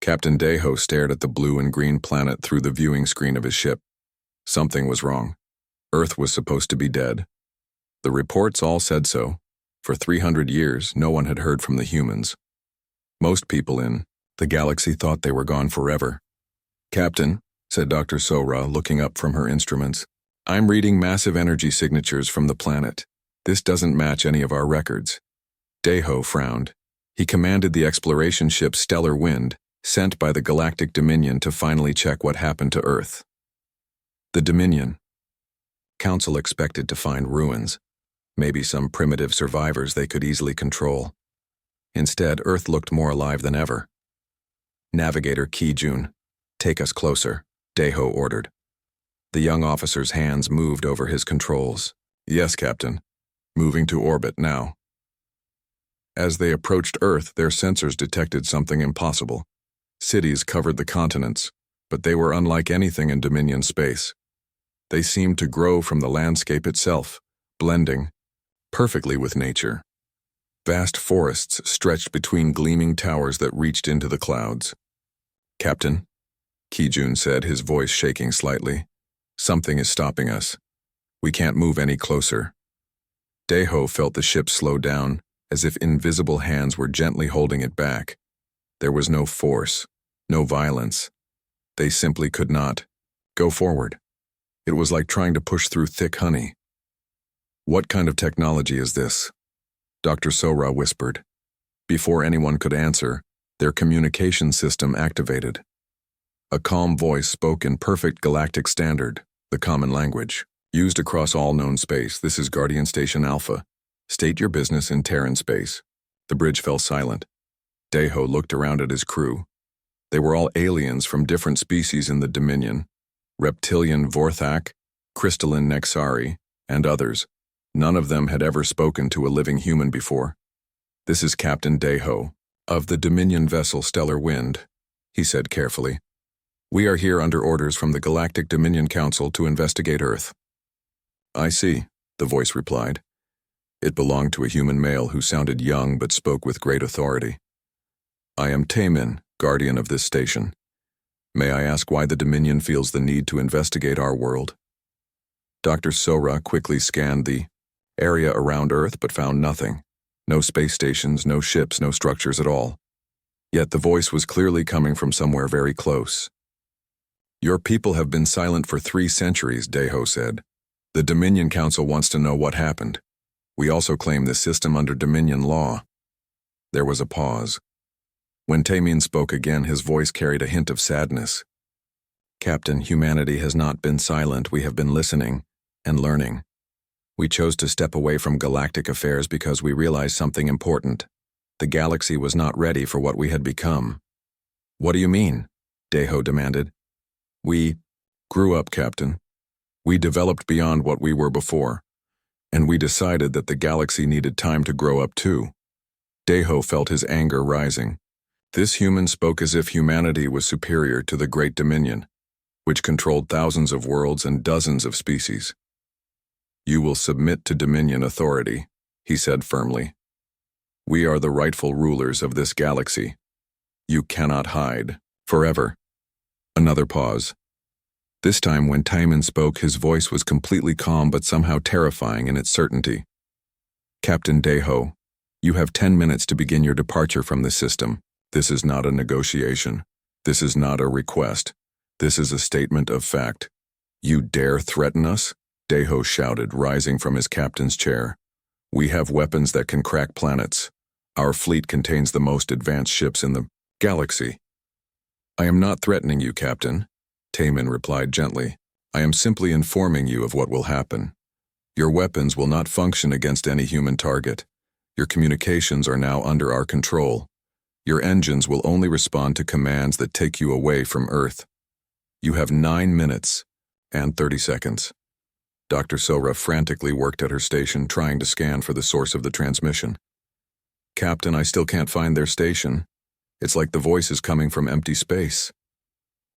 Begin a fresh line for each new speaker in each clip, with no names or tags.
Captain Deho stared at the blue and green planet through the viewing screen of his ship. Something was wrong. Earth was supposed to be dead. The reports all said so. For 300 years, no one had heard from the humans. Most people in the galaxy thought they were gone forever. "Captain," said Dr. Sora, looking up from her instruments, "I'm reading massive energy signatures from the planet. This doesn't match any of our records." Deho frowned. He commanded the exploration ship Stellar Wind, sent by the Galactic Dominion to finally check what happened to Earth. The Dominion. Council expected to find ruins, maybe some primitive survivors they could easily control. Instead, Earth looked more alive than ever. "Navigator Kijun, take us closer," Deho ordered. The young officer's hands moved over his controls. "Yes, Captain. Moving to orbit now." As they approached Earth, their sensors detected something impossible. Cities covered the continents, but they were unlike anything in Dominion space. They seemed to grow from the landscape itself, blending perfectly with nature. Vast forests stretched between gleaming towers that reached into the clouds. "Captain," Kijun said, his voice shaking slightly, "something is stopping us. We can't move any closer." Deho felt the ship slow down, as if invisible hands were gently holding it back. There was no force, no violence. They simply could not go forward. It was like trying to push through thick honey. "What kind of technology is this?" Dr. Sora whispered. Before anyone could answer, their communication system activated. A calm voice spoke in perfect galactic standard, the common language, used across all known space. "This is Guardian Station Alpha. State your business in Terran space." The bridge fell silent. Deho looked around at his crew. They were all aliens from different species in the Dominion. Reptilian Vorthak, crystalline Nexari, and others. None of them had ever spoken to a living human before. "This is Captain Deho, of the Dominion vessel Stellar Wind," he said carefully. "We are here under orders from the Galactic Dominion Council to investigate Earth." "I see," the voice replied. It belonged to a human male who sounded young but spoke with great authority. "I am Taemin, guardian of this station. May I ask why the Dominion feels the need to investigate our world?" Dr. Sora quickly scanned the area around Earth but found nothing. No space stations, no ships, no structures at all. Yet the voice was clearly coming from somewhere very close. "Your people have been silent for 3 centuries, Deho said. The Dominion Council wants to know what happened. We also claim this system under Dominion law." There was a pause. When Taemin spoke again, his voice carried a hint of sadness. "Captain, humanity has not been silent. We have been listening and learning. We chose to step away from galactic affairs because we realized something important. The galaxy was not ready for what we had become." "What do you mean?" Deho demanded. "We grew up, Captain. We developed beyond what we were before. And we decided that the galaxy needed time to grow up too." Deho felt his anger rising. This human spoke as if humanity was superior to the Great Dominion, which controlled thousands of worlds and dozens of species. "You will submit to Dominion authority," he said firmly. "We are the rightful rulers of this galaxy. You cannot hide forever." Another pause. This time when Taemin spoke, his voice was completely calm but somehow terrifying in its certainty. "Captain Deho, you have 10 minutes to begin your departure from this system. This is not a negotiation. This is not a request. This is a statement of fact." "You dare threaten us?" Deho shouted, rising from his captain's chair. "We have weapons that can crack planets. Our fleet contains the most advanced ships in the galaxy." "I am not threatening you, Captain," Taemin replied gently. "I am simply informing you of what will happen. Your weapons will not function against any human target. Your communications are now under our control. Your engines will only respond to commands that take you away from Earth. You have 9 minutes and 30 seconds. Dr. Sora frantically worked at her station, trying to scan for the source of the transmission. "Captain, I still can't find their station. It's like the voice is coming from empty space."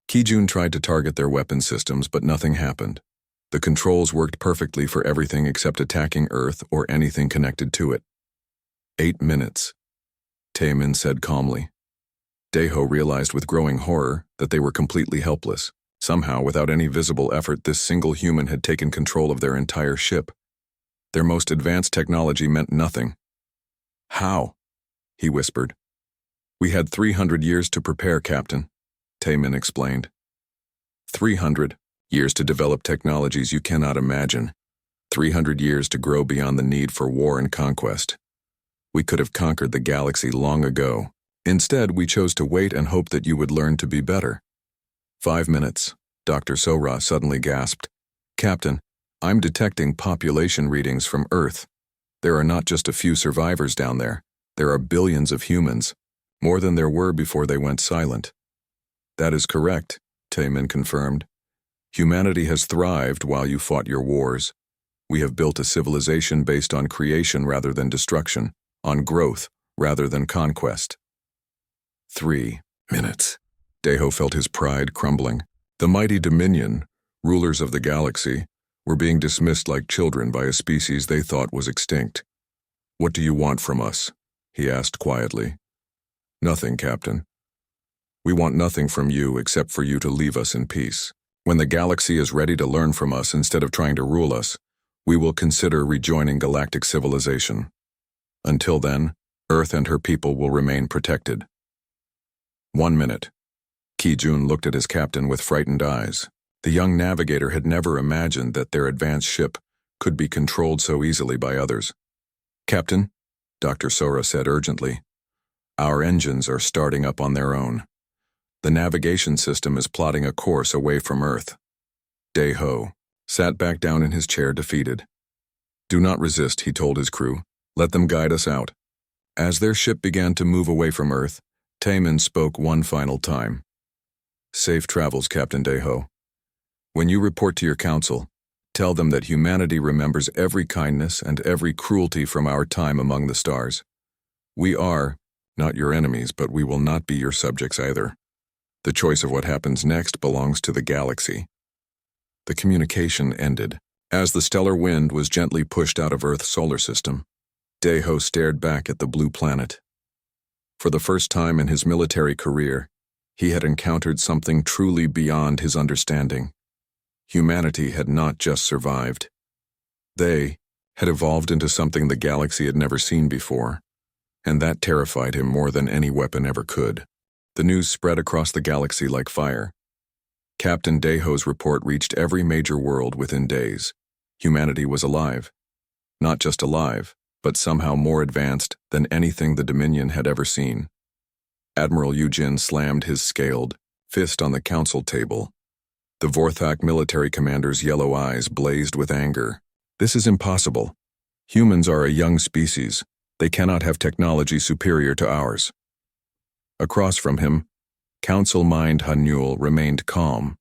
Kijun tried to target their weapon systems, but nothing happened. The controls worked perfectly for everything except attacking Earth or anything connected to it. 8 minutes. Taemin said calmly. Deho realized with growing horror that they were completely helpless. Somehow, without any visible effort, this single human had taken control of their entire ship. Their most advanced technology meant nothing. "How?" he whispered. "We had 300 years to prepare, Captain," Taemin explained. 300 years to develop technologies you cannot imagine. 300 years to grow beyond the need for war and conquest. We could have conquered the galaxy long ago. Instead, we chose to wait and hope that you would learn to be better. 5 minutes, Dr. Sora suddenly gasped. "Captain, I'm detecting population readings from Earth. There are not just a few survivors down there. There are billions of humans, more than there were before they went silent." "That is correct," Taemin confirmed. "Humanity has thrived while you fought your wars. We have built a civilization based on creation rather than destruction, on growth rather than conquest." 3 minutes. Deho felt his pride crumbling. The mighty Dominion, rulers of the galaxy, were being dismissed like children by a species they thought was extinct. "What do you want from us?" he asked quietly. "Nothing, Captain. We want nothing from you except for you to leave us in peace. When the galaxy is ready to learn from us instead of trying to rule us, we will consider rejoining galactic civilization. Until then, Earth and her people will remain protected." 1 minute. Ki-jun looked at his captain with frightened eyes. The young navigator had never imagined that their advanced ship could be controlled so easily by others. "Captain," Dr. Sora said urgently, "our engines are starting up on their own. The navigation system is plotting a course away from Earth." Deho sat back down in his chair defeated. "Do not resist," he told his crew. "Let them guide us out." As their ship began to move away from Earth, Taemin spoke one final time. "Safe travels, Captain Deho. When you report to your council, tell them that humanity remembers every kindness and every cruelty from our time among the stars. We are not your enemies, but we will not be your subjects either. The choice of what happens next belongs to the galaxy." The communication ended. As the stellar wind was gently pushed out of Earth's solar system, Deho stared back at the blue planet. For the first time in his military career, he had encountered something truly beyond his understanding. Humanity had not just survived. They had evolved into something the galaxy had never seen before, and that terrified him more than any weapon ever could. The news spread across the galaxy like fire. Captain Deho's report reached every major world within days. Humanity was alive. Not just alive, but somehow more advanced than anything the Dominion had ever seen. Admiral Yujin slammed his scaled fist on the council table. The Vorthak military commander's yellow eyes blazed with anger. "This is impossible. Humans are a young species. They cannot have technology superior to ours." Across from him, Council Mind Hanul remained calm.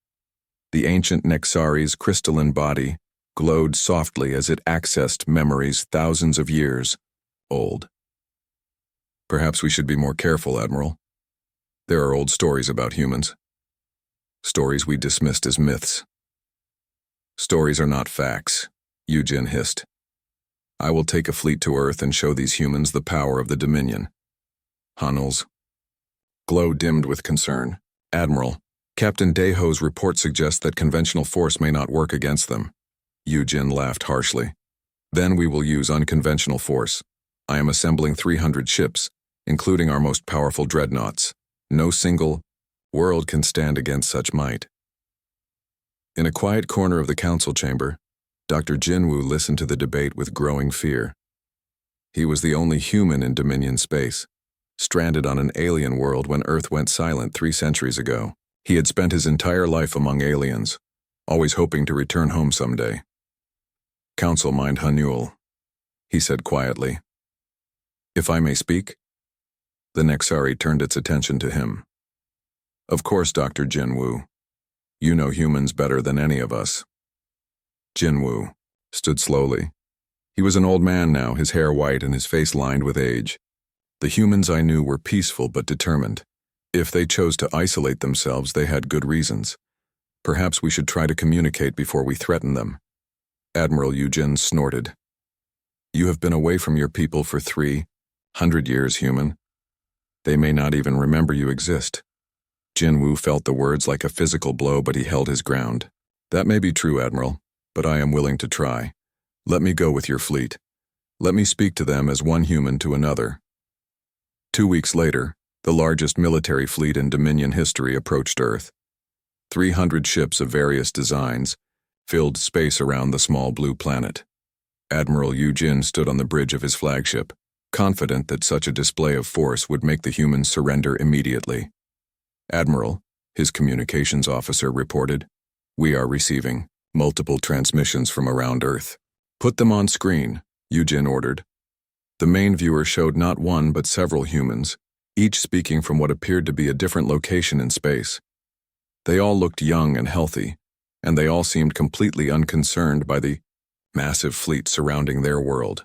The ancient Nexari's crystalline body glowed softly as it accessed memories thousands of years old. "Perhaps we should be more careful, Admiral. There are old stories about humans. Stories we dismissed as myths." "Stories are not facts," Yujin hissed. "I will take a fleet to Earth and show these humans the power of the Dominion." Hanul's glow dimmed with concern. "Admiral, Captain Deho's report suggests that conventional force may not work against them." Yujin laughed harshly. "Then we will use unconventional force. I am assembling 300 ships, including our most powerful dreadnoughts. No single world can stand against such might." In a quiet corner of the council chamber, Dr. Jinwoo listened to the debate with growing fear. He was the only human in Dominion space, stranded on an alien world when Earth went silent 3 centuries ago. He had spent his entire life among aliens, always hoping to return home someday. "Council Mind Hanul," he said quietly. "If I may speak?" The Nexari turned its attention to him. "Of course, Dr. Jinwoo. You know humans better than any of us." Jinwoo stood slowly. He was an old man now, his hair white and his face lined with age. "The humans I knew were peaceful but determined. If they chose to isolate themselves, they had good reasons. Perhaps we should try to communicate before we threaten them." Admiral Yujin snorted. "You have been away from your people for 300 years, human. They may not even remember you exist. Jinwoo felt the words like a physical blow, but he held his ground. That may be true, Admiral, but I am willing to try. Let me go with your fleet. Let me speak to them as one human to another. 2 weeks later, the largest military fleet in Dominion history approached Earth. 300 ships of various designs filled space around the small blue planet. Admiral Yu Jin stood on the bridge of his flagship, confident that such a display of force would make the humans surrender immediately. Admiral, his communications officer reported, we are receiving multiple transmissions from around Earth. Put them on screen, Yu Jin ordered. The main viewer showed not one but several humans, each speaking from what appeared to be a different location in space. They all looked young and healthy, and they all seemed completely unconcerned by the massive fleet surrounding their world.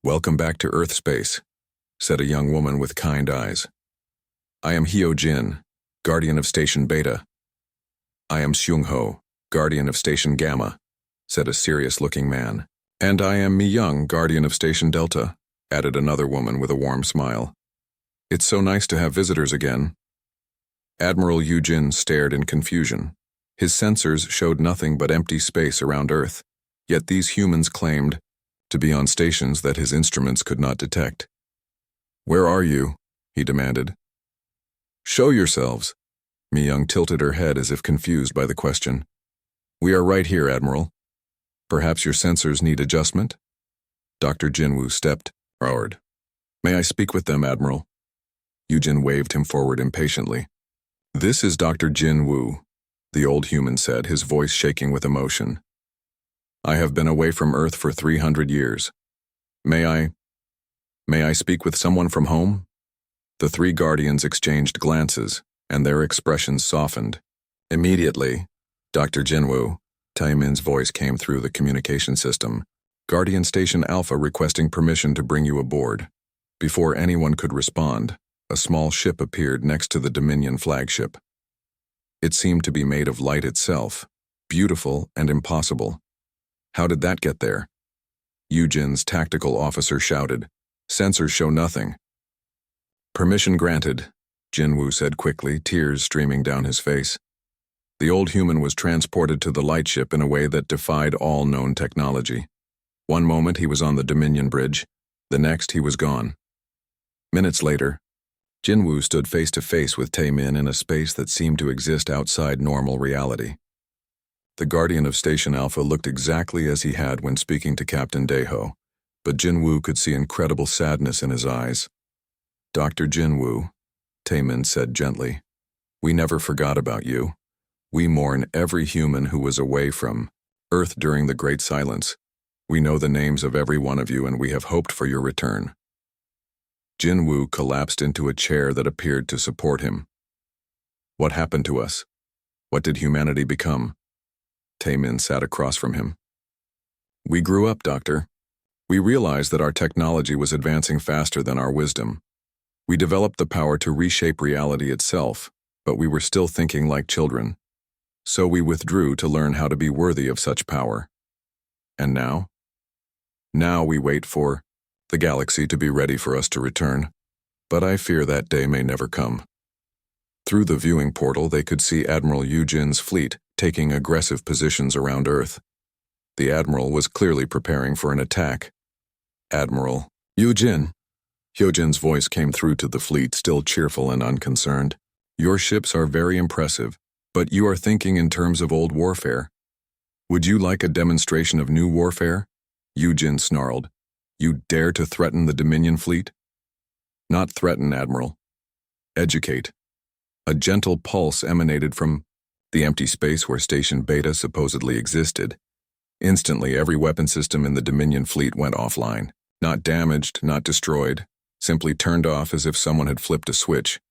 Welcome back to Earth space, said a young woman with kind eyes. I am Hyo Jin, Guardian of Station Beta. I am Seung Ho, Guardian of Station Gamma, said a serious-looking man. And I am Mi Young, Guardian of Station Delta, added another woman with a warm smile. It's so nice to have visitors again. Admiral Yu Jin stared in confusion. His sensors showed nothing but empty space around Earth, yet these humans claimed to be on stations that his instruments could not detect. Where are you? He demanded. Show yourselves. Mi Young tilted her head as if confused by the question. We are right here, Admiral. Perhaps your sensors need adjustment? Dr. Jinwoo stepped forward. May I speak with them, Admiral? Yu Jin waved him forward impatiently. This is Dr. Jinwoo, the old human said, his voice shaking with emotion. I have been away from Earth for 300 years. May I speak with someone from home? The three guardians exchanged glances, and their expressions softened. Immediately, Dr. Jinwoo, Taemin's voice came through the communication system. Guardian Station Alpha requesting permission to bring you aboard. Before anyone could respond, a small ship appeared next to the Dominion flagship. It seemed to be made of light itself, beautiful and impossible. How did that get there? Yu Jin's tactical officer shouted. Sensors show nothing. Permission granted, Jinwoo said quickly, tears streaming down his face. The old human was transported to the lightship in a way that defied all known technology. One moment he was on the Dominion bridge, the next he was gone. Minutes later, Jinwoo stood face to face with Taemin in a space that seemed to exist outside normal reality. The Guardian of Station Alpha looked exactly as he had when speaking to Captain Daeho, but Jinwoo could see incredible sadness in his eyes. Dr. Jinwoo, Taemin said gently, we never forgot about you. We mourn every human who was away from Earth during the Great Silence. We know the names of every one of you, and we have hoped for your return. Jinwoo collapsed into a chair that appeared to support him. What happened to us? What did humanity become? Taemin sat across from him. We grew up, Doctor. We realized that our technology was advancing faster than our wisdom. We developed the power to reshape reality itself, but we were still thinking like children. So we withdrew to learn how to be worthy of such power. And now? Now we wait for the galaxy to be ready for us to return, but I fear that day may never come. Through the viewing portal, they could see Admiral Yu Jin's fleet taking aggressive positions around Earth. The Admiral was clearly preparing for an attack. Admiral Yu Jin. Hyo Jin's voice came through to the fleet, still cheerful and unconcerned. Your ships are very impressive, but you are thinking in terms of old warfare. Would you like a demonstration of new warfare? Yu Jin snarled. You dare to threaten the Dominion fleet? Not threaten, Admiral. Educate. A gentle pulse emanated from the empty space where Station Beta supposedly existed. Instantly, every weapon system in the Dominion fleet went offline. Not damaged, not destroyed, simply turned off as if someone had flipped a switch.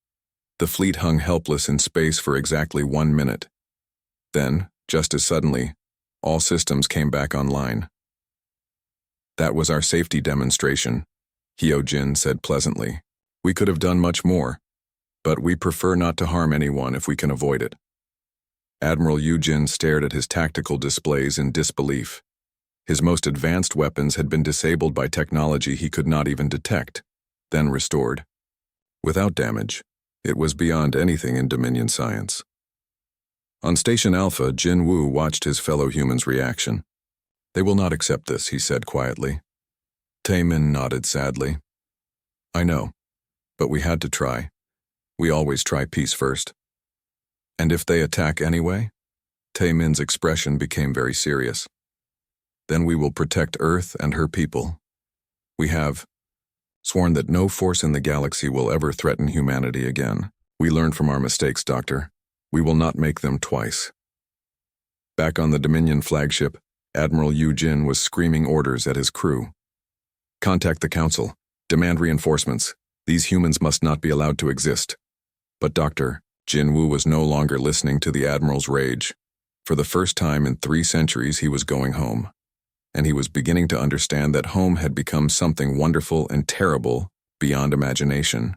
The fleet hung helpless in space for exactly 1 minute. Then, just as suddenly, all systems came back online. That was our safety demonstration, Hyo Jin said pleasantly. We could have done much more, but we prefer not to harm anyone if we can avoid it. Admiral Yu Jin stared at his tactical displays in disbelief. His most advanced weapons had been disabled by technology he could not even detect, then restored. without damage. It was beyond anything in Dominion science. On Station Alpha, Jin Woo watched his fellow humans' reaction. "They will not accept this," he said quietly. Taemin nodded sadly. "I know, but we had to try. We always try peace first." "And if they attack anyway?" Taemin's expression became very serious. "Then we will protect Earth and her people. We have sworn that no force in the galaxy will ever threaten humanity again. We learned from our mistakes, Doctor. We will not make them twice." Back on the Dominion flagship, Admiral Yu Jin was screaming orders at his crew. "Contact the Council. Demand reinforcements. These humans must not be allowed to exist." But Dr. Jin Woo was no longer listening to the Admiral's rage. For the first time in 3 centuries, he was going home. And he was beginning to understand that home had become something wonderful and terrible beyond imagination.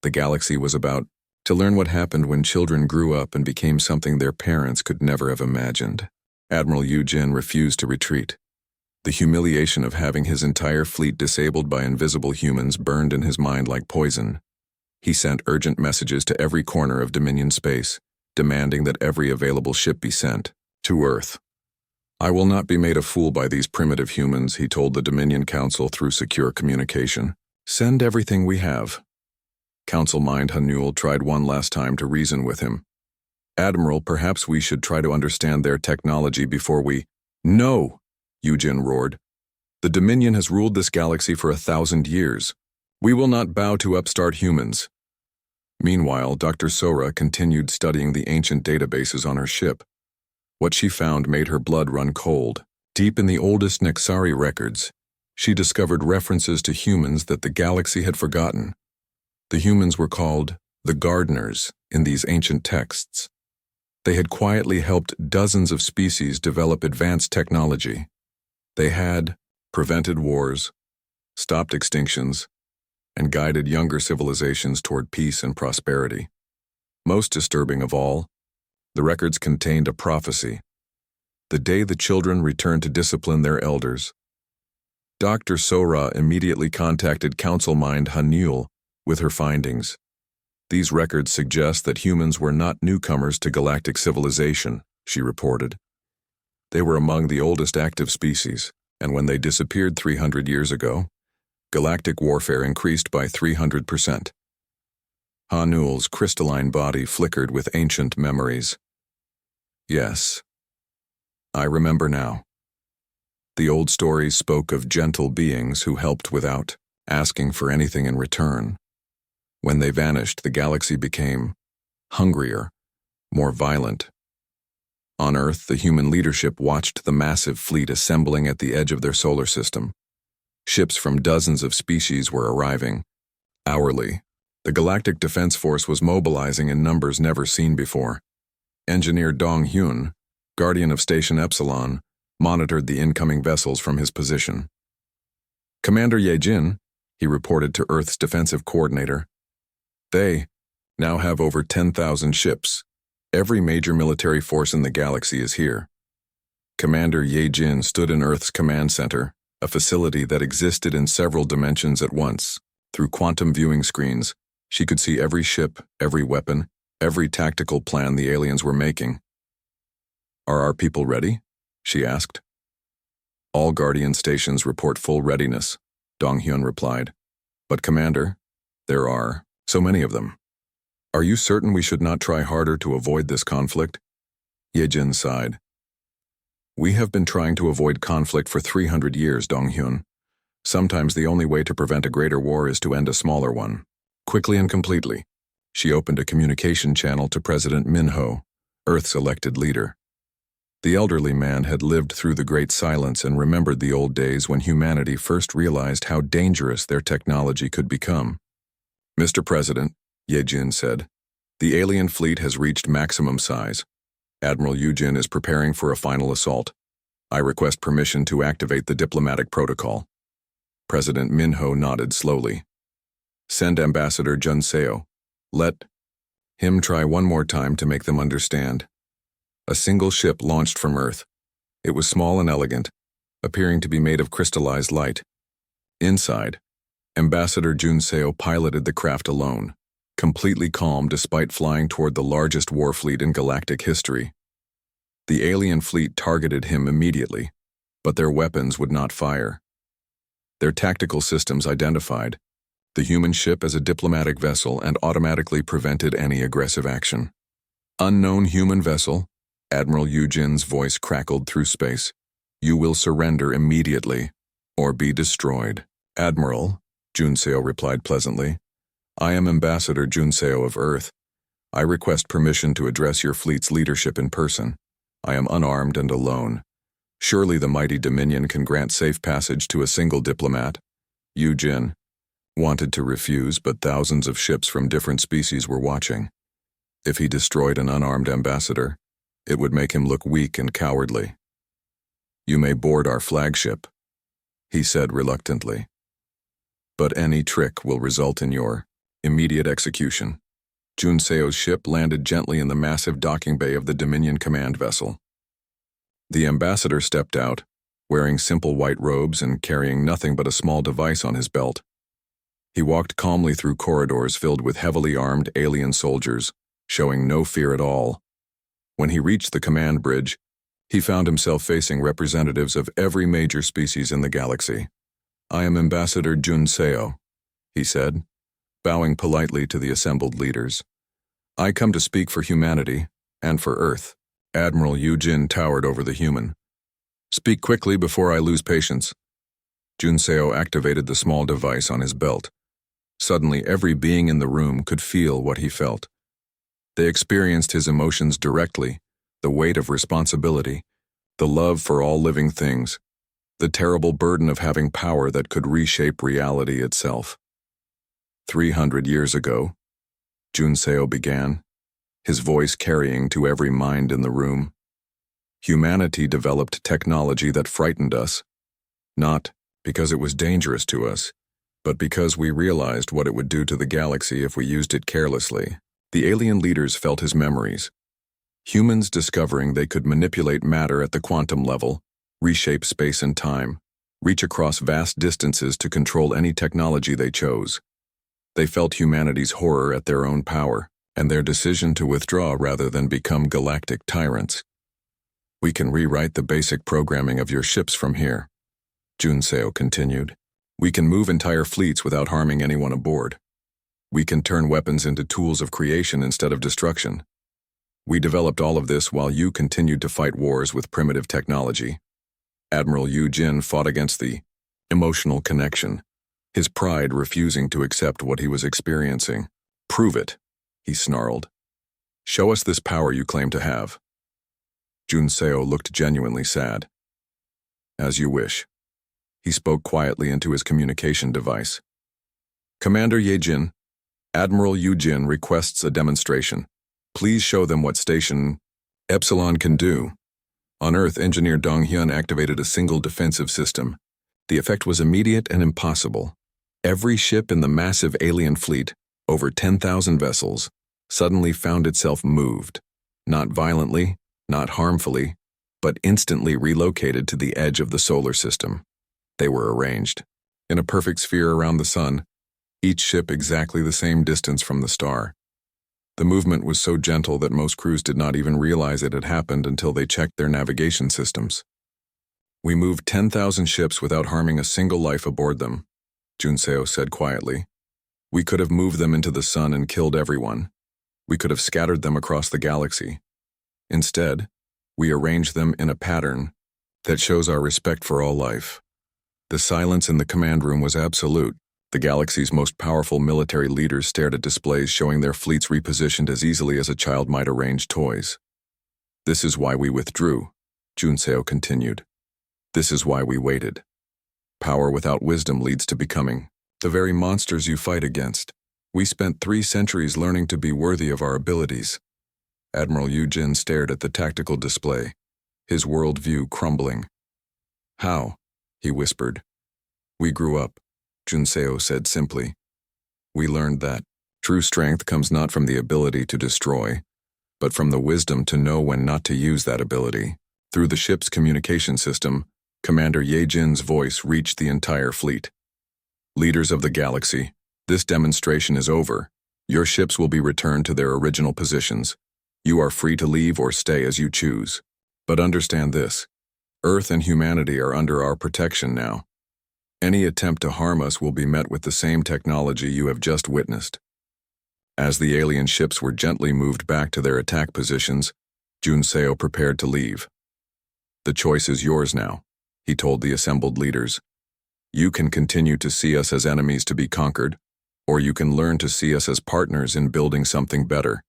The galaxy was about to learn what happened when children grew up and became something their parents could never have imagined. Admiral Yu Jin refused to retreat. The humiliation of having his entire fleet disabled by invisible humans burned in his mind like poison. He sent urgent messages to every corner of Dominion space, demanding that every available ship be sent to Earth. "I will not be made a fool by these primitive humans," he told the Dominion Council through secure communication. "Send everything we have." Council Mind Hanul tried one last time to reason with him. "Admiral, perhaps we should try to understand their technology before we—" "No!" Yu Jin roared. "The Dominion has ruled this galaxy for 1,000 years. We will not bow to upstart humans." Meanwhile, Dr. Sora continued studying the ancient databases on her ship. What she found made her blood run cold. Deep in the oldest Nexari records, she discovered references to humans that the galaxy had forgotten. The humans were called the gardeners in these ancient texts. They had quietly helped dozens of species develop advanced technology. They had prevented wars, stopped extinctions, and guided younger civilizations toward peace and prosperity. Most disturbing of all, the records contained a prophecy. The day the children returned to discipline their elders. Dr. Sora immediately contacted Council Mind Hanul with her findings. "These records suggest that humans were not newcomers to galactic civilization," she reported. "They were among the oldest active species, and when they disappeared 300 years ago, galactic warfare increased by 300%. Hanul's crystalline body flickered with ancient memories. "Yes, I remember now. The old stories spoke of gentle beings who helped without asking for anything in return. When they vanished, the galaxy became hungrier, more violent. On Earth, the human leadership watched the massive fleet assembling at the edge of their solar system. Ships from dozens of species were arriving. Hourly, the Galactic Defense Force was mobilizing in numbers never seen before. Engineer Dong Hyun, guardian of Station Epsilon, monitored the incoming vessels from his position. "Commander Ye Jin," he reported to Earth's defensive coordinator, "they now have over 10,000 ships. Every major military force in the galaxy is here." Commander Ye Jin stood in Earth's command center, a facility that existed in several dimensions at once. Through quantum viewing screens, she could see every ship, every weapon, every tactical plan the aliens were making. "Are our people ready?" she asked. "All Guardian stations report full readiness," Dong Hyun replied. "But Commander, there are so many of them. Are you certain we should not try harder to avoid this conflict?" Ye Jin sighed. "We have been trying to avoid conflict for 300 years, Dong Hyun. Sometimes the only way to prevent a greater war is to end a smaller one. Quickly and completely." She opened a communication channel to President Minho, Earth's elected leader. The elderly man had lived through the Great Silence and remembered the old days when humanity first realized how dangerous their technology could become. "Mr. President," Ye Jin said, "the alien fleet has reached maximum size. Admiral Yu Jin is preparing for a final assault. I request permission to activate the diplomatic protocol." President Minho nodded slowly. "Send Ambassador Jun Seo. Let him try one more time to make them understand." A single ship launched from Earth. It was small and elegant, appearing to be made of crystallized light. Inside, Ambassador Junseo piloted the craft alone, completely calm despite flying toward the largest war fleet in galactic history. The alien fleet targeted him immediately, but their weapons would not fire. Their tactical systems identified the human ship as a diplomatic vessel and automatically prevented any aggressive action. Unknown human vessel, Admiral Yujin's voice crackled through space. You will surrender immediately, or be destroyed. Admiral, Junseo replied pleasantly. I am Ambassador Junseo of Earth. I request permission to address your fleet's leadership in person. I am unarmed and alone. Surely the mighty Dominion can grant safe passage to a single diplomat. Yujin wanted to refuse, but thousands of ships from different species were watching. If he destroyed an unarmed ambassador, it would make him look weak and cowardly. You may board our flagship, he said reluctantly. But any trick will result in your immediate execution. Junseo's ship landed gently in the massive docking bay of the Dominion command vessel. The ambassador stepped out, wearing simple white robes and carrying nothing but a small device on his belt. He walked calmly through corridors filled with heavily armed alien soldiers, showing no fear at all. When he reached the command bridge, he found himself facing representatives of every major species in the galaxy. I am Ambassador Junseo, he said, bowing politely to the assembled leaders. I come to speak for humanity and for Earth. Admiral Yujin towered over the human. Speak quickly before I lose patience. Junseo activated the small device on his belt. Suddenly, every being in the room could feel what he felt. They experienced his emotions directly, the weight of responsibility, the love for all living things, the terrible burden of having power that could reshape reality itself. 300 years ago, Junseo began, his voice carrying to every mind in the room. Humanity developed technology that frightened us, not because it was dangerous to us, but because we realized what it would do to the galaxy if we used it carelessly. The alien leaders felt his memories. Humans discovering they could manipulate matter at the quantum level, reshape space and time, reach across vast distances to control any technology they chose. They felt humanity's horror at their own power, and their decision to withdraw rather than become galactic tyrants. We can rewrite the basic programming of your ships from here, Junseo continued. We can move entire fleets without harming anyone aboard. We can turn weapons into tools of creation instead of destruction. We developed all of this while you continued to fight wars with primitive technology. Admiral Yujin fought against the emotional connection, his pride refusing to accept what he was experiencing. Prove it, he snarled. Show us this power you claim to have. Junseo looked genuinely sad. As you wish. He spoke quietly into his communication device. Commander Yejin, Admiral Yujin requests a demonstration. Please show them what Station Epsilon can do. On Earth, Engineer Donghyun activated a single defensive system. The effect was immediate and impossible. Every ship in the massive alien fleet, over 10,000 vessels, suddenly found itself moved. Not violently, not harmfully, but instantly relocated to the edge of the solar system. They were arranged in a perfect sphere around the sun, each ship exactly the same distance from the star. The movement was so gentle that most crews did not even realize it had happened until they checked their navigation systems. We moved 10,000 ships without harming a single life aboard them, Junseo said quietly. We could have moved them into the sun and killed everyone. We could have scattered them across the galaxy. Instead, we arranged them in a pattern that shows our respect for all life. The silence in the command room was absolute. The galaxy's most powerful military leaders stared at displays showing their fleets repositioned as easily as a child might arrange toys. This is why we withdrew, Junseo continued. This is why we waited. Power without wisdom leads to becoming the very monsters you fight against. We spent 3 centuries learning to be worthy of our abilities. Admiral Yujin stared at the tactical display, his worldview crumbling. How? He whispered. We grew up, Junseo said simply. We learned that true strength comes not from the ability to destroy, but from the wisdom to know when not to use that ability. Through the ship's communication system, Commander Yejin's voice reached the entire fleet. Leaders of the galaxy, this demonstration is over. Your ships will be returned to their original positions. You are free to leave or stay as you choose. But understand this. Earth and humanity are under our protection now. Any attempt to harm us will be met with the same technology you have just witnessed. As the alien ships were gently moved back to their attack positions, Junseo prepared to leave. The choice is yours now, he told the assembled leaders. You can continue to see us as enemies to be conquered, or you can learn to see us as partners in building something better.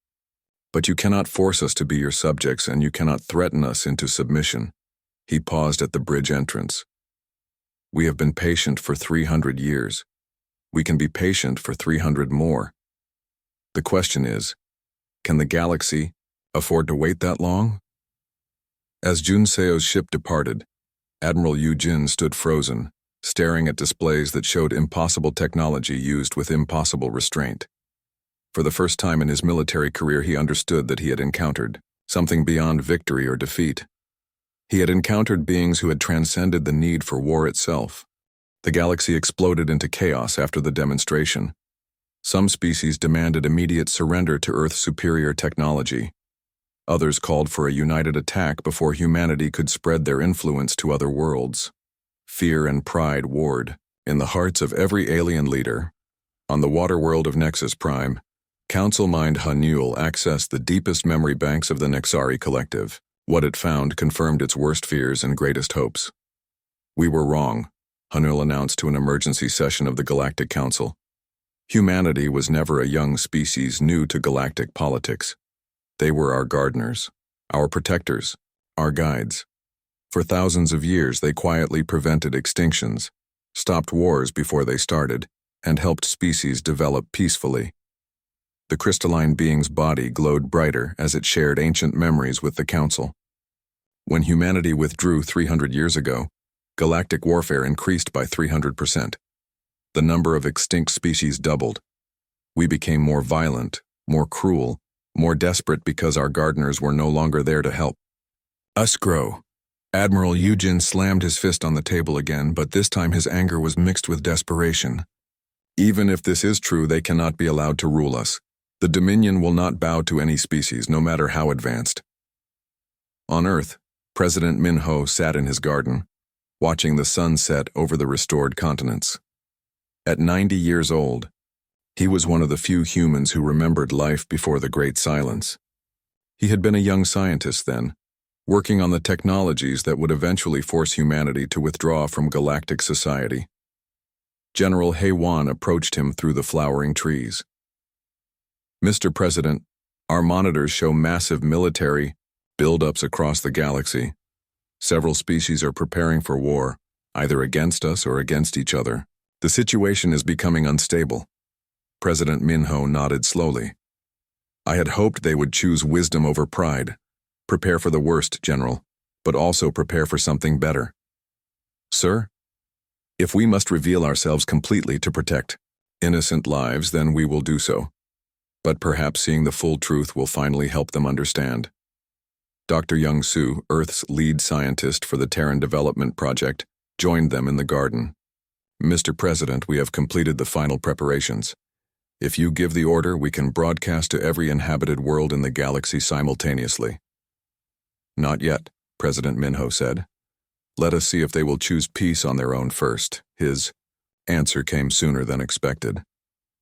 But you cannot force us to be your subjects, and you cannot threaten us into submission. He paused at the bridge entrance. We have been patient for 300 years. We can be patient for 300 more. The question is, can the galaxy afford to wait that long? As Junseo's ship departed, Admiral Yu Jin stood frozen, staring at displays that showed impossible technology used with impossible restraint. For the first time in his military career, he understood that he had encountered something beyond victory or defeat. He had encountered beings who had transcended the need for war itself. The galaxy exploded into chaos after the demonstration. Some species demanded immediate surrender to Earth's superior technology. Others called for a united attack before humanity could spread their influence to other worlds. Fear and pride warred in the hearts of every alien leader. On the water world of Nexus Prime, Council Mind Hanul accessed the deepest memory banks of the Nexari Collective. What it found confirmed its worst fears and greatest hopes. We were wrong, Hanul announced to an emergency session of the Galactic Council. Humanity was never a young species new to galactic politics. They were our gardeners, our protectors, our guides. For thousands of years, they quietly prevented extinctions, stopped wars before they started, and helped species develop peacefully. The crystalline being's body glowed brighter as it shared ancient memories with the Council. When humanity withdrew 300 years ago, galactic warfare increased by 300%. The number of extinct species doubled. We became more violent, more cruel, more desperate because our gardeners were no longer there to help us grow. Admiral Yujin slammed his fist on the table again, but this time his anger was mixed with desperation. Even if this is true, they cannot be allowed to rule us. The Dominion will not bow to any species, no matter how advanced. On Earth, President Minho sat in his garden, watching the sun set over the restored continents. At 90 years old, he was one of the few humans who remembered life before the Great Silence. He had been a young scientist then, working on the technologies that would eventually force humanity to withdraw from galactic society. General Heiwan approached him through the flowering trees. Mr. President, our monitors show massive military buildups across the galaxy. Several species are preparing for war, either against us or against each other. The situation is becoming unstable. President Minho nodded slowly. I had hoped they would choose wisdom over pride. Prepare for the worst, General, but also prepare for something better. Sir? If we must reveal ourselves completely to protect innocent lives, then we will do so. But perhaps seeing the full truth will finally help them understand. Dr. Young Soo, Earth's lead scientist for the Terran Development Project, joined them in the garden. Mr. President, we have completed the final preparations. If you give the order, we can broadcast to every inhabited world in the galaxy simultaneously. Not yet, President Minho said. Let us see if they will choose peace on their own first. His answer came sooner than expected.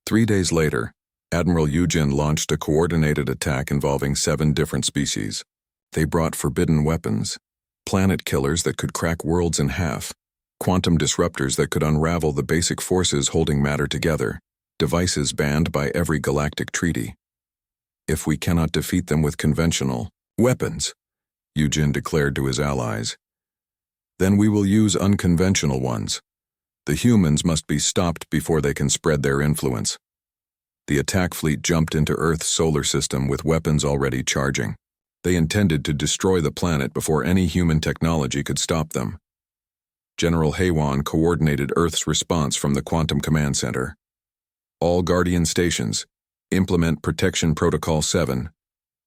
3 days later, Admiral Yujin launched a coordinated attack involving 7 different species. They brought forbidden weapons, planet killers that could crack worlds in half, quantum disruptors that could unravel the basic forces holding matter together, devices banned by every galactic treaty. If we cannot defeat them with conventional weapons, Yujin declared to his allies, then we will use unconventional ones. The humans must be stopped before they can spread their influence. The attack fleet jumped into Earth's solar system with weapons already charging. They intended to destroy the planet before any human technology could stop them. General Heiwan coordinated Earth's response from the Quantum Command Center. All Guardian stations, implement Protection Protocol 7.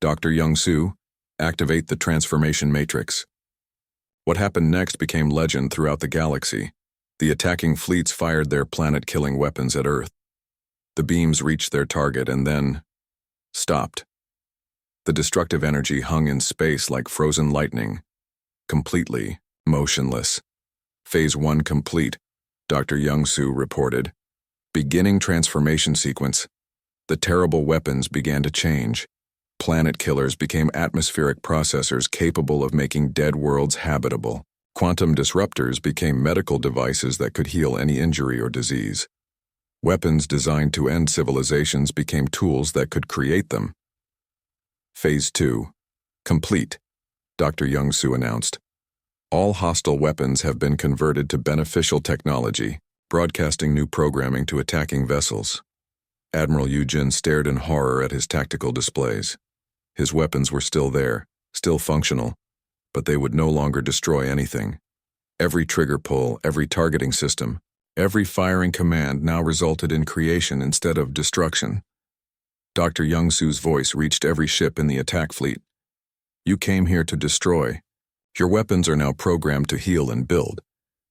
Dr. Young Soo, activate the transformation matrix. What happened next became legend throughout the galaxy. The attacking fleets fired their planet-killing weapons at Earth. The beams reached their target and then stopped. The destructive energy hung in space like frozen lightning, completely motionless. Phase 1 complete, Dr. Young-Soo reported. Beginning transformation sequence. The terrible weapons began to change. Planet killers became atmospheric processors capable of making dead worlds habitable. Quantum disruptors became medical devices that could heal any injury or disease. Weapons designed to end civilizations became tools that could create them. Phase 2. Complete, Dr. Young-Soo announced. All hostile weapons have been converted to beneficial technology, broadcasting new programming to attacking vessels. Admiral Yujin stared in horror at his tactical displays. His weapons were still there, still functional, but they would no longer destroy anything. Every trigger pull, every targeting system, every firing command now resulted in creation instead of destruction. Dr. Young-Soo's voice reached every ship in the attack fleet. You came here to destroy. Your weapons are now programmed to heal and build.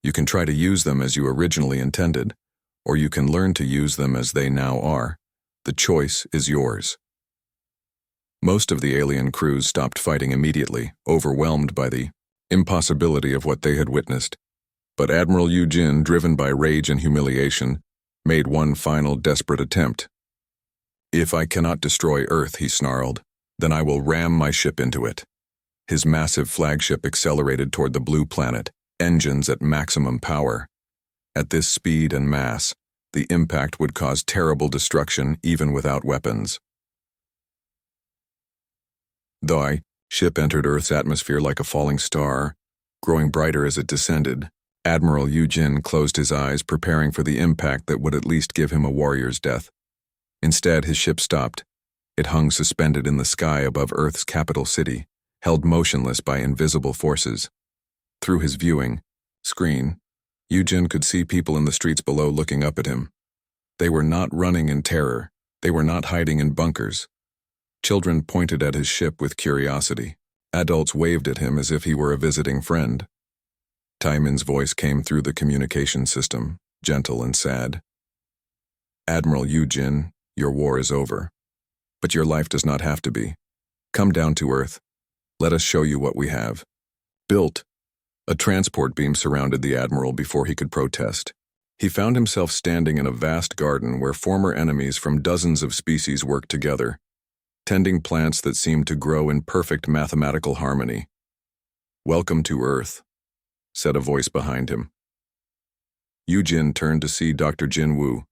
You can try to use them as you originally intended, or you can learn to use them as they now are. The choice is yours. Most of the alien crews stopped fighting immediately, overwhelmed by the impossibility of what they had witnessed. But Admiral Yujin, driven by rage and humiliation, made one final desperate attempt. If I cannot destroy Earth, he snarled, then I will ram my ship into it. His massive flagship accelerated toward the blue planet, engines at maximum power. At this speed and mass, the impact would cause terrible destruction even without weapons. The ship entered Earth's atmosphere like a falling star, growing brighter as it descended. Admiral Yujin closed his eyes, preparing for the impact that would at least give him a warrior's death. Instead, his ship stopped. It hung suspended in the sky above Earth's capital city, held motionless by invisible forces. Through his viewing screen, Yujin could see people in the streets below looking up at him. They were not running in terror. They were not hiding in bunkers. Children pointed at his ship with curiosity. Adults waved at him as if he were a visiting friend. Taiman's voice came through the communication system, gentle and sad. Admiral Yujin, your war is over. But your life does not have to be. Come down to Earth. Let us show you what we have. Built. A transport beam surrounded the Admiral before he could protest. He found himself standing in a vast garden where former enemies from dozens of species worked together, tending plants that seemed to grow in perfect mathematical harmony. Welcome to Earth, said a voice behind him. Yujin turned to see Dr. Jin Woo,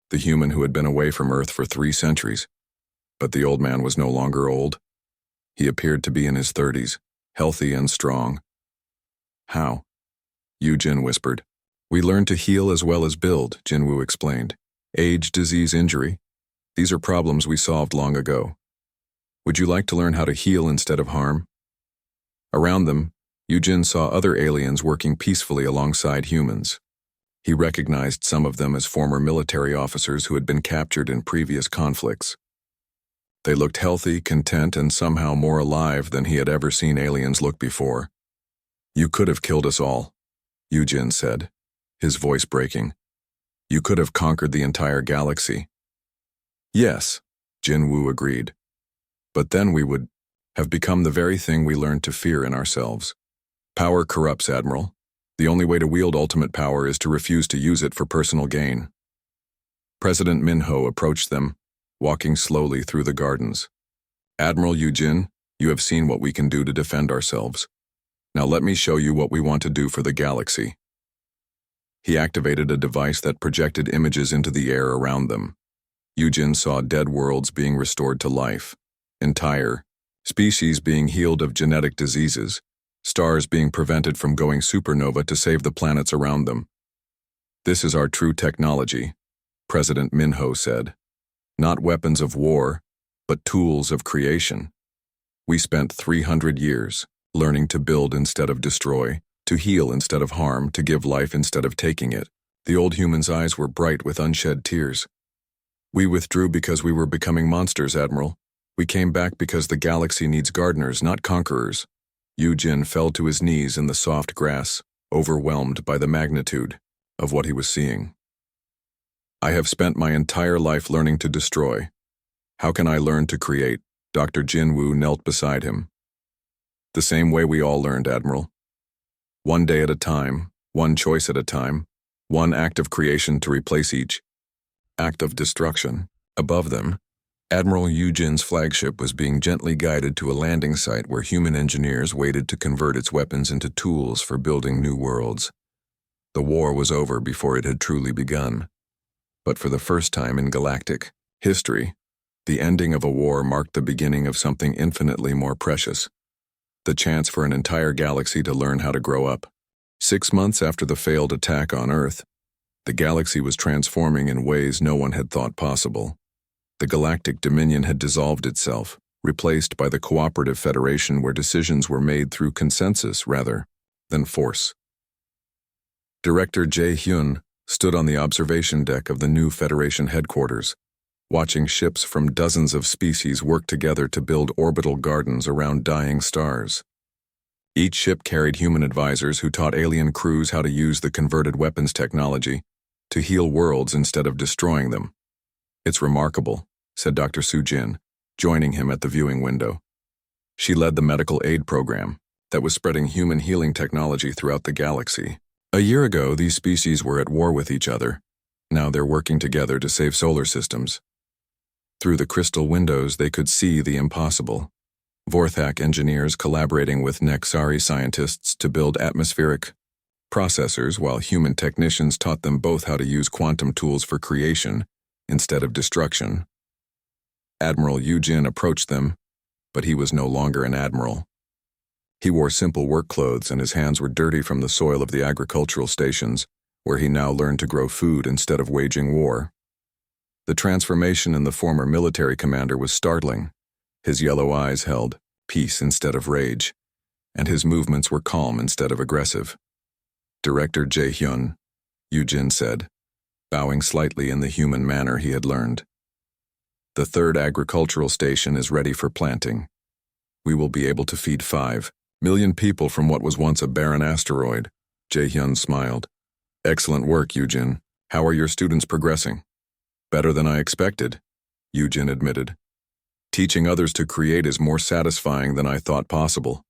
the human who had been away from Earth for 3 centuries. But the old man was no longer old. He appeared to be in his 30s, healthy and strong. How? Yujin whispered. We learn to heal as well as build, Jinwoo explained. Age, disease, injury. These are problems we solved long ago. Would you like to learn how to heal instead of harm? Around them, Yujin saw other aliens working peacefully alongside humans. He recognized some of them as former military officers who had been captured in previous conflicts. They looked healthy, content, and somehow more alive than he had ever seen aliens look before. You could have killed us all, Yujin said, his voice breaking. You could have conquered the entire galaxy. Yes, Jinwoo agreed. But then we would have become the very thing we learned to fear in ourselves. Power corrupts, Admiral. The only way to wield ultimate power is to refuse to use it for personal gain. President Minho approached them, walking slowly through the gardens. Admiral Yujin, you have seen what we can do to defend ourselves. Now let me show you what we want to do for the galaxy. He activated a device that projected images into the air around them. Yujin saw dead worlds being restored to life, entire species being healed of genetic diseases, stars being prevented from going supernova to save the planets around them. This is our true technology, President Minho said. Not weapons of war, but tools of creation. We spent 300 years learning to build instead of destroy, to heal instead of harm, to give life instead of taking it. The old human's eyes were bright with unshed tears. We withdrew because we were becoming monsters, Admiral. We came back because the galaxy needs gardeners, not conquerors. Yujin fell to his knees in the soft grass, overwhelmed by the magnitude of what he was seeing. I have spent my entire life learning to destroy. How can I learn to create? Dr. Jinwoo knelt beside him. The same way we all learned, Admiral. One day at a time, one choice at a time, one act of creation to replace each act of destruction. Above them, Admiral Yujin's flagship was being gently guided to a landing site where human engineers waited to convert its weapons into tools for building new worlds. The war was over before it had truly begun. But for the first time in galactic history, the ending of a war marked the beginning of something infinitely more precious: the chance for an entire galaxy to learn how to grow up. 6 months after the failed attack on Earth, the galaxy was transforming in ways no one had thought possible. The Galactic Dominion had dissolved itself, replaced by the Cooperative Federation, where decisions were made through consensus rather than force. Director Jae-hyun stood on the observation deck of the new Federation headquarters, watching ships from dozens of species work together to build orbital gardens around dying stars. Each ship carried human advisors who taught alien crews how to use the converted weapons technology to heal worlds instead of destroying them. "It's remarkable," said Dr. Soo-jin, joining him at the viewing window. She led the medical aid program that was spreading human healing technology throughout the galaxy. A year ago, these species were at war with each other. Now they're working together to save solar systems. Through the crystal windows, they could see the impossible. Vorthak engineers collaborating with Nexari scientists to build atmospheric processors, while human technicians taught them both how to use quantum tools for creation instead of destruction. Admiral Yujin approached them, but he was no longer an admiral. He wore simple work clothes and his hands were dirty from the soil of the agricultural stations, where he now learned to grow food instead of waging war. The transformation in the former military commander was startling. His yellow eyes held peace instead of rage, and his movements were calm instead of aggressive. "Director Jae-hyun," Yujin said, bowing slightly in the human manner he had learned. "The third agricultural station is ready for planting. We will be able to feed 5 million people from what was once a barren asteroid." Jae-hyun smiled. "Excellent work, Yujin. How are your students progressing?" "Better than I expected," Yujin admitted. "Teaching others to create is more satisfying than I thought possible.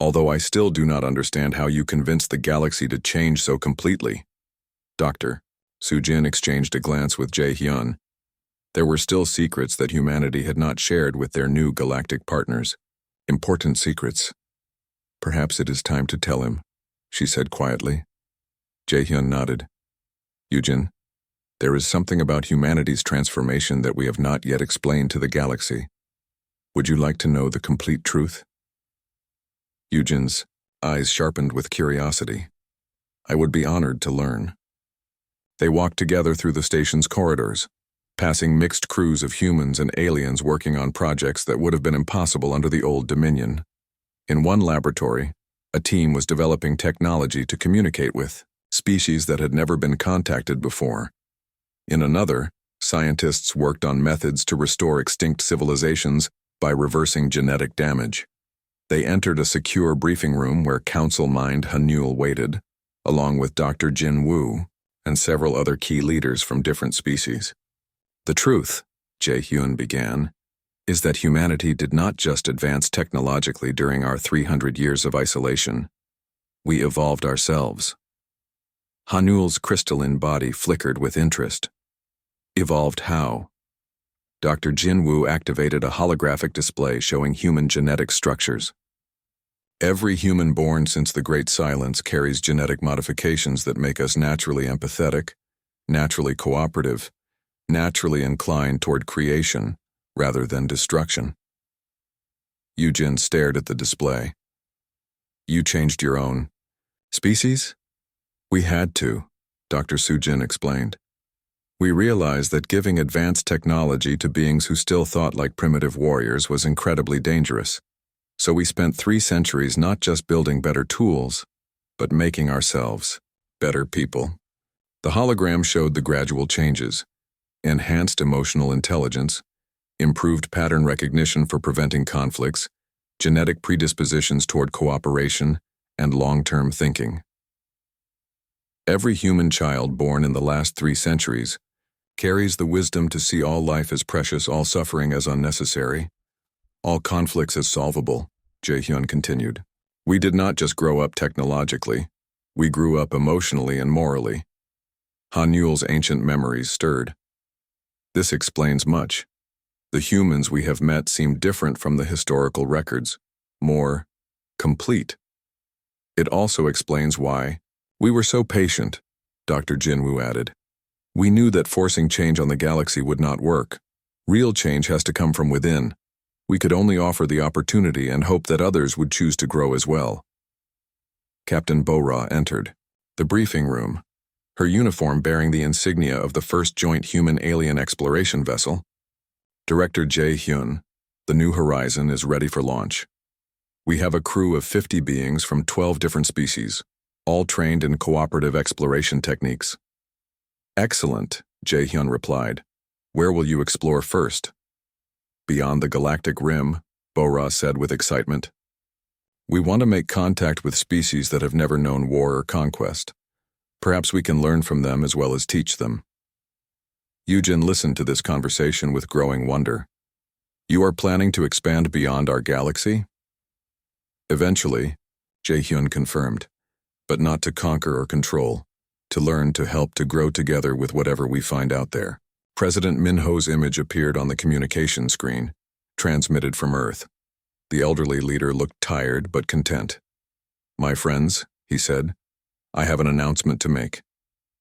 Although I still do not understand how you convinced the galaxy to change so completely." "Doctor," Soo-jin exchanged a glance with Jae-hyun. There were still secrets that humanity had not shared with their new galactic partners. Important secrets. "Perhaps it is time to tell him," she said quietly. Jae-hyun nodded. "Yujin, there is something about humanity's transformation that we have not yet explained to the galaxy. Would you like to know the complete truth?" Yujin's eyes sharpened with curiosity. "I would be honored to learn." They walked together through the station's corridors, passing mixed crews of humans and aliens working on projects that would have been impossible under the old Dominion. In one laboratory, a team was developing technology to communicate with species that had never been contacted before. In another, scientists worked on methods to restore extinct civilizations by reversing genetic damage. They entered a secure briefing room where Council Mind Hanul waited, along with Dr. Jin Woo and several other key leaders from different species. "The truth," Jae-hyun began, "is that humanity did not just advance technologically during our 300 years of isolation. We evolved ourselves." Hanul's crystalline body flickered with interest. "Evolved how?" Dr. Jin Woo activated a holographic display showing human genetic structures. "Every human born since the Great Silence carries genetic modifications that make us naturally empathetic, naturally cooperative, naturally inclined toward creation rather than destruction." Yujin stared at the display. "You changed your own species?" "We had to," Dr. Soo-jin explained. "We realized that giving advanced technology to beings who still thought like primitive warriors was incredibly dangerous. So we spent 3 centuries not just building better tools, but making ourselves better people." The hologram showed the gradual changes: enhanced emotional intelligence, improved pattern recognition for preventing conflicts, genetic predispositions toward cooperation, and long-term thinking. Every human child born in the last 3 centuries carries the wisdom to see all life as precious, all suffering as unnecessary, all conflicts as solvable, Jae-hyun continued. We did not just grow up technologically, we grew up emotionally and morally. Han-Yul's ancient memories stirred. This explains much. The humans we have met seem different from the historical records, more complete. It also explains why we were so patient, Dr. Jinwoo added. We knew that forcing change on the galaxy would not work. Real change has to come from within. We could only offer the opportunity and hope that others would choose to grow as well. Captain Bo-Ra entered the briefing room, her uniform bearing the insignia of the first joint human-alien exploration vessel. Director Jae-hyun, the New Horizon is ready for launch. We have a crew of 50 beings from 12 different species, all trained in cooperative exploration techniques. Excellent, Jae-hyun replied. Where will you explore first? Beyond the galactic rim, Bo-Ra said with excitement. We want to make contact with species that have never known war or conquest. Perhaps we can learn from them as well as teach them. Yujin listened to this conversation with growing wonder. You are planning to expand beyond our galaxy? Eventually, Jae-hyun confirmed, but not to conquer or control, to learn, to help, to grow together with whatever we find out there. President Min-ho's image appeared on the communication screen, transmitted from Earth. The elderly leader looked tired but content. My friends, he said, I have an announcement to make.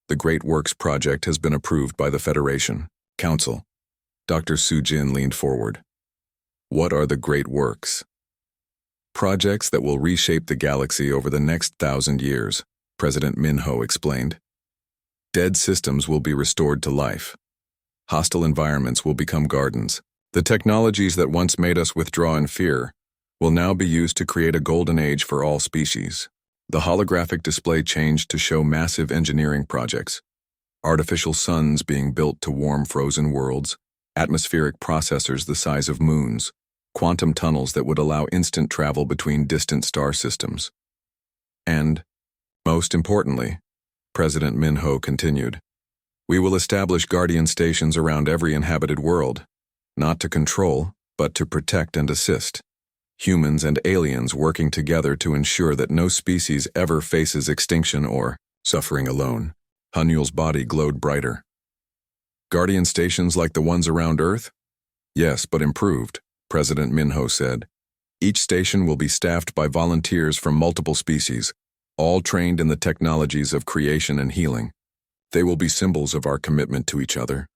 The Great Works project has been approved by the Federation Council. Dr. Soo-jin leaned forward. What are the Great Works? Projects that will reshape the galaxy over the next 1,000 years, President Min-ho explained. Dead systems will be restored to life. Hostile environments will become gardens. The technologies that once made us withdraw in fear will now be used to create a golden age for all species. The holographic display changed to show massive engineering projects, artificial suns being built to warm frozen worlds, atmospheric processors the size of moons, quantum tunnels that would allow instant travel between distant star systems. And, most importantly, President Min-ho continued, we will establish guardian stations around every inhabited world, not to control, but to protect and assist. Humans and aliens working together to ensure that no species ever faces extinction or suffering alone. Han-Yul's body glowed brighter. Guardian stations like the ones around Earth? Yes, but improved, President Min-ho said. Each station will be staffed by volunteers from multiple species, all trained in the technologies of creation and healing. They will be symbols of our commitment to each other.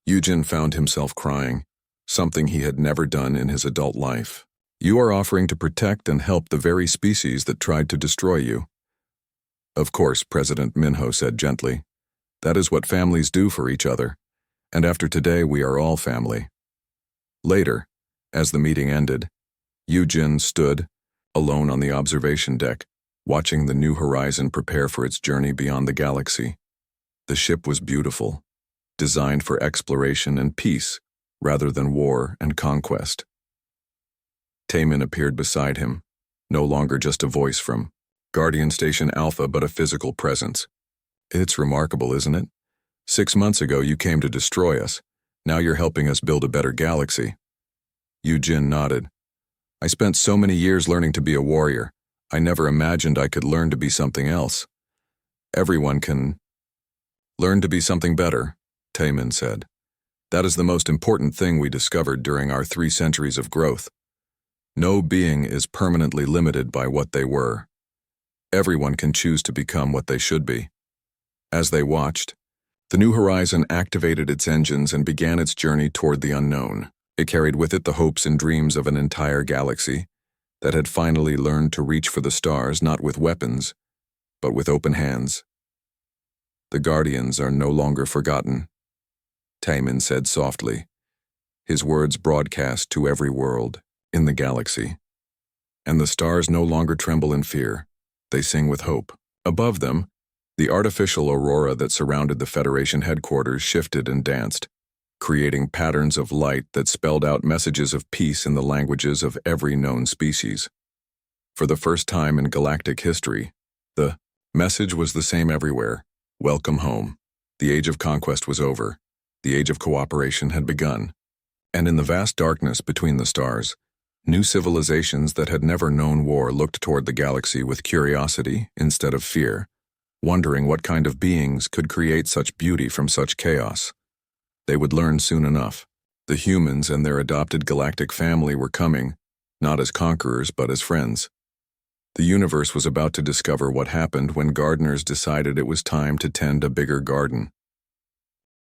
Yujin found himself crying, something he had never done in his adult life. You are offering to protect and help the very species that tried to destroy you. Of course, President Min-ho said gently. That is what families do for each other, and after today we are all family. Later, as the meeting ended, Yujin stood, alone on the observation deck, watching the New Horizon prepare for its journey beyond the galaxy. The ship was beautiful, designed for exploration and peace rather than war and conquest. Taemin appeared beside him, no longer just a voice from Guardian Station Alpha but a physical presence. It's remarkable, isn't it? 6 months ago you came to destroy us. Now you're helping us build a better galaxy. Yujin nodded. I spent so many years learning to be a warrior. I never imagined I could learn to be something else. Everyone can learn to be something better, Taemin said. That is the most important thing we discovered during our 3 centuries of growth. No being is permanently limited by what they were. Everyone can choose to become what they should be. As they watched, the New Horizon activated its engines and began its journey toward the unknown. It carried with it the hopes and dreams of an entire galaxy that had finally learned to reach for the stars not with weapons, but with open hands. The Guardians are no longer forgotten, Taemin said softly, his words broadcast to every world in the galaxy. And the stars no longer tremble in fear, they sing with hope. Above them, the artificial aurora that surrounded the Federation headquarters shifted and danced, creating patterns of light that spelled out messages of peace in the languages of every known species. For the first time in galactic history, the Message was the same everywhere. Welcome home. The age of conquest was over. The age of cooperation had begun. And in the vast darkness between the stars, new civilizations that had never known war looked toward the galaxy with curiosity instead of fear, wondering what kind of beings could create such beauty from such chaos. They would learn soon enough. The humans and their adopted galactic family were coming, not as conquerors but as friends. The universe was about to discover what happened when gardeners decided it was time to tend a bigger garden.